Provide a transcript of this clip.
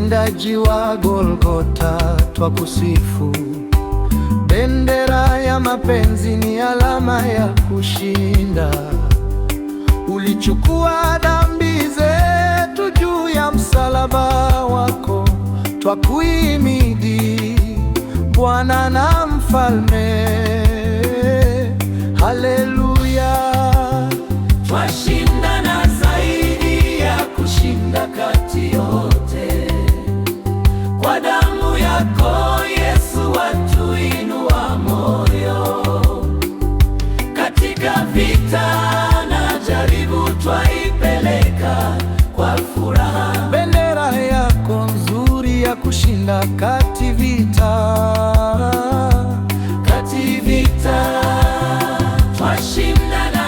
mwindaji wa Golgotha twakusifu. Bendera ya mapenzi ni alama ya kushinda. Ulichukua dhambi zetu juu ya msalaba wako, twakuhimidi Bwana na Mfalme. Haleluya. Twashinda na zaidi ya kushinda kati yote. Kwa damu yako Yesu watuinua moyo. Katika vita na jaribu twaipeleka kwa furaha. Bendera yako nzuri ya kushinda kati vita. Kati vita twashinda na